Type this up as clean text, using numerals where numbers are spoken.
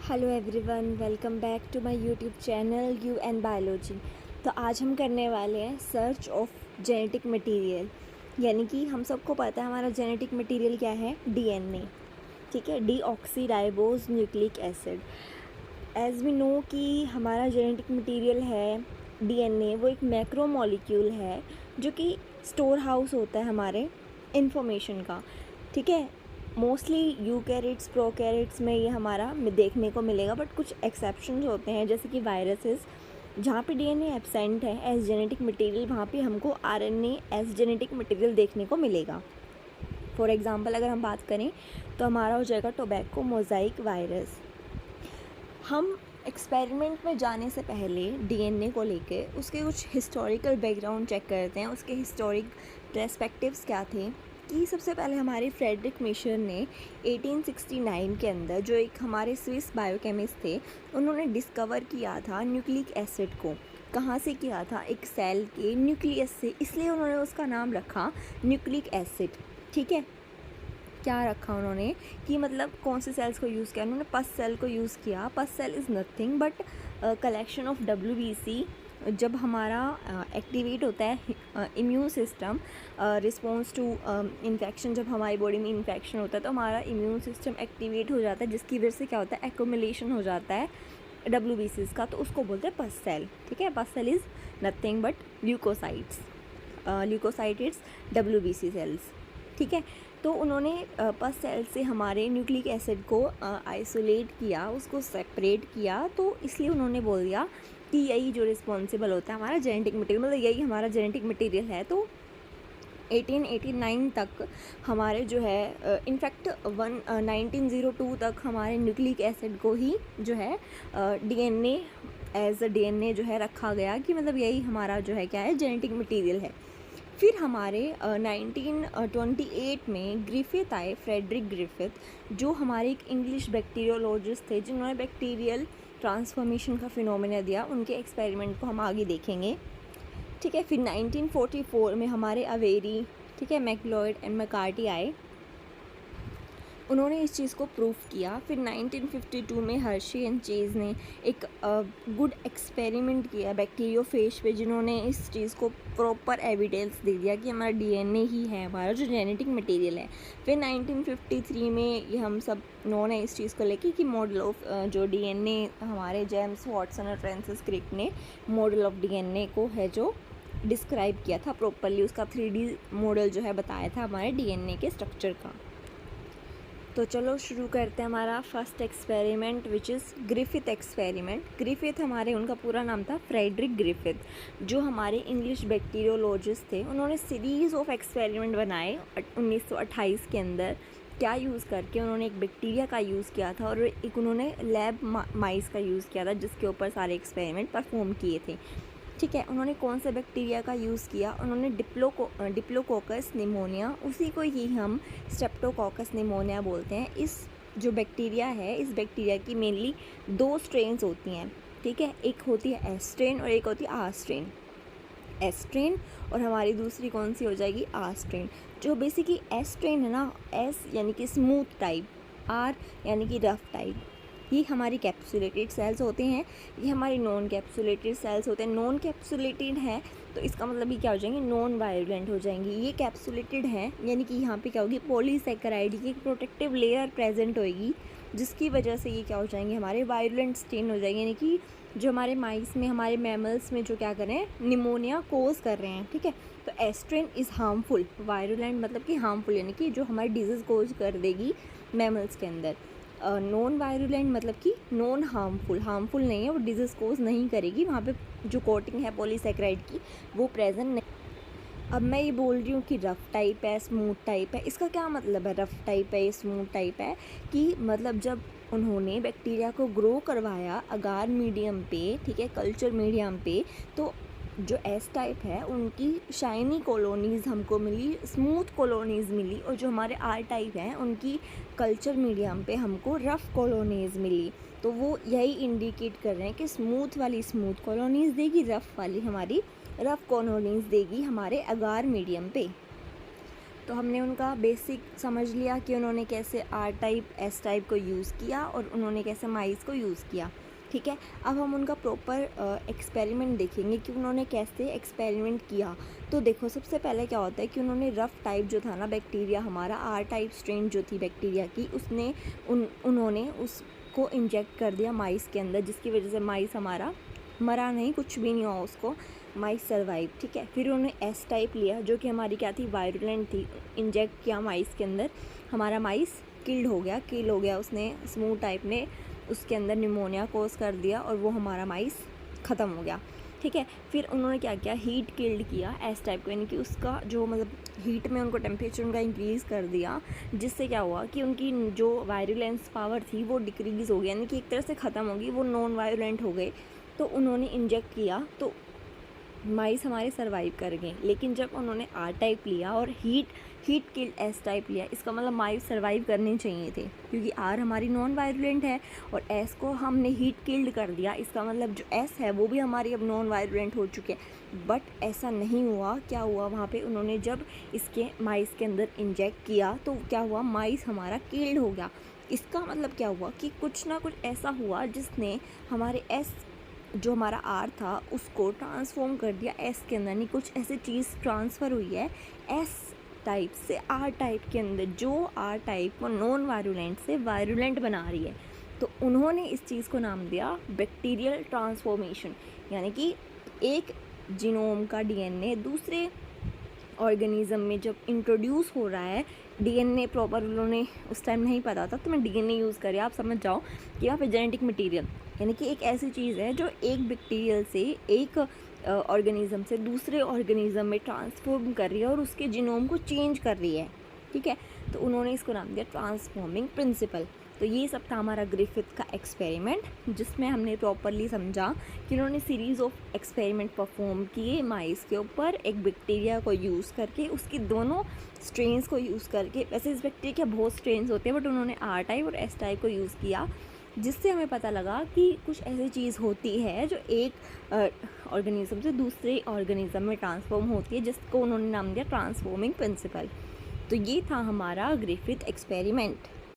Hello everyone, welcome back to my YouTube channel U N biology. तो आज हम करने वाले हैं सर्च ऑफ जेनेटिक मटेरियल। यानी कि हम सबको पता है हमारा जेनेटिक मटेरियल क्या है, डीएनए। ठीक है, deoxyribose nucleic acid. As we know कि हमारा जेनेटिक मटेरियल है डीएनए, वो एक मैक्रो मॉलिक्यूल है जो कि स्टोर हाउस होता है हमारे इंफॉर्मेशन का। ठीक है, मोस्टली यूकैरियोट्स प्रोकैरियोट्स में ये हमारा देखने को मिलेगा, बट कुछ एक्सेप्शंस होते हैं जैसे कि वायरसेस, जहाँ पे डीएनए एब्सेंट है एज जेनेटिक मटेरियल, वहाँ पे हमको आरएनए एज जेनेटिक मटेरियल देखने को मिलेगा। फॉर एग्जांपल अगर हम बात करें तो हमारा हो जाएगा टोबैको मोज़ाइक वायरस। हम एक्सपेरिमेंट में जाने से पहले डीएनए को लेके उसके कुछ हिस्टोरिकल बैकग्राउंड चेक करते हैं, उसके हिस्टोरिक पर्सपेक्टिव्स क्या थे। कि सबसे पहले हमारे फ्रेडरिक मिशर ने 1869 के अंदर, जो एक हमारे स्विस बायोकेमिस्ट थे, उन्होंने डिस्कवर किया था न्यूक्लिक एसिड को। कहाँ से किया था? एक सेल के न्यूक्लियस से, इसलिए उन्होंने उसका नाम रखा न्यूक्लिक एसिड। ठीक है, क्या रखा उन्होंने कि मतलब कौन से सेल्स को यूज़ किया? उन्होंने पस सेल को यूज़ किया। Pus cell is nothing but collection of WBC। जब हमारा एक्टिवेट होता है immune system response to infection, जब हमारी बॉडी में इन्फेक्शन होता है तो हमारा इम्यून सिस्टम एक्टिवेट हो जाता है, जिसकी वजह से क्या होता है, एक्यूमुलेशन हो जाता है WBCs का, तो उसको बोलते हैं पस सेल। ठीक है, pus cell is nothing but leukocytes. Leukocytes WBC cells. ठीक है, तो उन्होंने पस सेल से हमारे न्यूक्लिक एसिड को आइसोलेट किया, उसको सेपरेट किया, तो इसलिए उन्होंने बोल दिया कि यही जो रिस्पॉन्सिबल होता है हमारा जेनेटिक मटेरियल, मतलब यही हमारा जेनेटिक मटेरियल है। तो 1889 तक हमारे जो है, इनफैक्ट 1902 तक हमारे न्यूक्लिक एसिड को ही जो है डीएनए एज अ डीएनए जो है रखा गया, कि मतलब यही हमारा जो है क्या है, जेनेटिक मटेरियल है। फिर हमारे 1928 में ग्रिफिथ आए, फ्रेडरिक ग्रिफिथ, जो हमारे एक इंग्लिश बैक्टीरियोलॉजिस्ट थे, जिन्होंने बैक्टीरियल ट्रांसफॉर्मेशन का फिनोमेना दिया। उनके एक्सपेरिमेंट को हम आगे देखेंगे। ठीक है, फिर 1944 में हमारे अवेरी, ठीक है, मैकलॉयड एंड मैकार्टी आए, उन्होंने इस चीज़ को प्रूफ किया। फिर 1952 में हर्शी एंड चेज़ ने एक गुड एक्सपेरिमेंट किया बैक्टीरियोफेज पे, जिन्होंने इस चीज़ को प्रॉपर एविडेंस दे दिया कि हमारा डीएनए ही है हमारा जो जेनेटिक मटेरियल है। फिर 1953 में ये हम सब नोन है इस चीज़ को लेके कि मॉडल ऑफ जो डीएनए हमारे जेम्स वाटसन और फ्रांसिस क्रिक ने मॉडल ऑफ डीएनए को है जो डिस्क्राइब किया था प्रॉपरली, उसका 3D मॉडल जो है बताया था हमारे डीएनए के स्ट्रक्चर का। तो चलो शुरू करते हैं हमारा first experiment, which is Griffith experiment. Griffith हमारे, उनका पूरा नाम था फ्रेडरिक ग्रिफिथ, जो हमारे इंग्लिश बैक्टीरियोलॉजिस्ट थे। उन्होंने सीरीज़ ऑफ एक्सपेरिमेंट बनाए 1928 के अंदर। क्या यूज़ करके? उन्होंने एक बैक्टीरिया का यूज़ किया था और एक उन्होंने लैब माइस का यूज़ किया था, जिसके ऊपर सारे एक्सपेरिमेंट परफॉर्म किए थे। ठीक है, उन्होंने कौन से बैक्टीरिया का यूज़ किया? उन्होंने डिप्लोकोकस निमोनिया, उसी को ही हम स्ट्रेप्टोकोकस निमोनिया बोलते हैं। इस जो बैक्टीरिया है, इस बैक्टीरिया की मेनली 2 स्ट्रेन्स होती हैं। ठीक है, एक होती है एस स्ट्रेन और एक होती है आर स्ट्रेन। एस स्ट्रेन और हमारी दूसरी कौन सी हो जाएगी? R strain. जो बेसिकली एस स्ट्रेन है ना, एस यानी कि स्मूथ टाइप, आर यानी कि रफ टाइप, ये हमारी कैप्सुलेटेड सेल्स होते हैं, ये हमारी नॉन कैप्सुलेटेड सेल्स होते हैं। नॉन कैप्सुलेटेड है तो इसका मतलब ये क्या हो जाएंगे? नॉन वायलेंट हो जाएंगी। ये कैप्सुलेटेड है यानी कि यहाँ पे क्या होगी? पॉलीसैकेराइड की एक प्रोटेक्टिव लेयर प्रेजेंट होगी, जिसकी वजह से ये क्या हो जाएंगे? हमारे वायलेंट स्टेन हो जाएंगे, यानी कि जो हमारे माइस में, हमारे मैमल्स में जो क्या कर रहे हैं, निमोनिया कोज कर रहे हैं। ठीक है, तो एस्ट्रेन इज़ हार्मफुल, वायरुलेंट मतलब कि हार्मफुल, यानी कि जो हमारी डिजीज़ कोज कर देगी मैमल्स के अंदर। नॉन वायरुलेंट मतलब कि नॉन हार्मफुल, हार्मफुल नहीं है, वो डिजीज़ कोज नहीं करेगी, वहाँ पे जो कोटिंग है पॉलीसैकेराइड की वो प्रेजेंट नहीं। अब मैं ये बोल रही हूँ कि रफ़ टाइप है, स्मूथ टाइप है, इसका क्या मतलब है? रफ़ टाइप है, स्मूथ टाइप है, कि मतलब जब उन्होंने बैक्टीरिया को ग्रो करवाया अगार मीडियम पे, ठीक है, कल्चर मीडियम पे, तो जो एस टाइप है उनकी शाइनी कॉलोनीज़ हमको मिली, स्मूथ कॉलोनीज़ मिली, और जो हमारे आर टाइप हैं उनकी कल्चर मीडियम पे हमको रफ़ कॉलोनीज़ मिली। तो वो यही इंडिकेट कर रहे हैं कि स्मूथ वाली स्मूथ कॉलोनीज़ देगी, रफ़ वाली हमारी रफ़ कॉलोनीज़ देगी हमारे अगार मीडियम पे। तो हमने उनका बेसिक समझ लिया कि उन्होंने कैसे आर टाइप एस टाइप को यूज़ किया और उन्होंने कैसे माइस को यूज़ किया। ठीक है, अब हम उनका प्रॉपर एक्सपेरिमेंट देखेंगे कि उन्होंने कैसे एक्सपेरिमेंट किया। तो देखो, सबसे पहले क्या होता है कि उन्होंने रफ़ टाइप जो था ना बैक्टीरिया, हमारा आर टाइप स्ट्रेन जो थी बैक्टीरिया की, उन्होंने उसको इंजेक्ट कर दिया माइस के अंदर, जिसकी वजह से माइस हमारा मरा नहीं, कुछ भी नहीं हुआ उसको, माइस सर्वाइव। ठीक है, फिर उन्होंने एस टाइप लिया जो कि हमारी क्या थी, वायरुलेंट थी, इंजेक्ट किया माइस के अंदर, हमारा माइस किल हो गया, उसने स्मूथ टाइप ने उसके अंदर निमोनिया कोज कर दिया और वो हमारा माइस ख़त्म हो गया। ठीक है, फिर उन्होंने क्या किया, हीट किल्ड किया एस टाइप को, यानी कि उसका जो मतलब हीट में उनको टेम्परेचर उनका इंक्रीज़ कर दिया, जिससे क्या हुआ कि उनकी जो वायरुलेंस पावर थी वो डिक्रीज़ हो गई, यानी कि एक तरह से ख़त्म हो गई, वो नॉन वायरुलेंट हो गए। तो उन्होंने इंजेक्ट किया तो माइस हमारे सर्वाइव कर गए। लेकिन जब उन्होंने आर टाइप लिया और हीट किल्ड एस टाइप लिया, इसका मतलब माइस सर्वाइव करने चाहिए थे, क्योंकि आर हमारी नॉन वायरुलेंट है और एस को हमने हीट किल्ड कर दिया, इसका मतलब जो एस है वो भी हमारी अब नॉन वायरुलेंट हो चुके हैं। बट ऐसा नहीं हुआ। क्या हुआ वहाँ पे, उन्होंने जब इसके माइस के अंदर इंजेक्ट किया तो क्या हुआ, माइस हमारा किल्ड हो गया। इसका मतलब क्या हुआ कि कुछ ना कुछ ऐसा हुआ जिसने हमारे एस जो हमारा आर था उसको ट्रांसफॉर्म कर दिया एस के अंदर, यानी कुछ ऐसी चीज़ ट्रांसफ़र हुई है एस टाइप से आर टाइप के अंदर, जो आर टाइप को नॉन वायरुलेंट से वायरुलेंट बना रही है। तो उन्होंने इस चीज़ को नाम दिया बैक्टीरियल ट्रांसफॉर्मेशन, यानी कि एक जीनोम का डीएनए दूसरे ऑर्गेनिज्म में जब इंट्रोड्यूस हो रहा है, डीएनए प्रॉपर उन्होंने उस टाइम नहीं पता था, तो मैं डीएनए यूज़ करें, आप समझ जाओ कि यहाँ पे जेनेटिक मटेरियल, यानी कि एक ऐसी चीज़ है जो एक बैक्टीरियल से एक ऑर्गेनिज्म से दूसरे ऑर्गेनिज्म में ट्रांसफॉर्म कर रही है और उसके जीनोम को चेंज कर रही है। ठीक है, तो उन्होंने इसको नाम दिया ट्रांसफॉर्मिंग प्रिंसिपल। तो ये सब था हमारा ग्रिफिथ का एक्सपेरिमेंट, जिसमें हमने प्रॉपरली समझा कि उन्होंने सीरीज़ ऑफ एक्सपेरिमेंट परफॉर्म किए माइस के ऊपर, एक बैक्टीरिया को यूज़ करके, उसकी दोनों स्ट्रेन्स को यूज़ करके। वैसे इस बैक्टीरिया के बहुत स्ट्रेन्स होते हैं, बट उन्होंने आर टाइप और एस टाइप को यूज़ किया, जिससे हमें पता लगा कि कुछ ऐसी चीज़ होती है जो एक ऑर्गेनिज्म से दूसरे ऑर्गेनिज्म में ट्रांसफॉर्म होती है, जिसको उन्होंने नाम दिया ट्रांसफॉर्मिंग प्रिंसिपल। तो ये था हमारा ग्रिफिथ एक्सपेरिमेंट।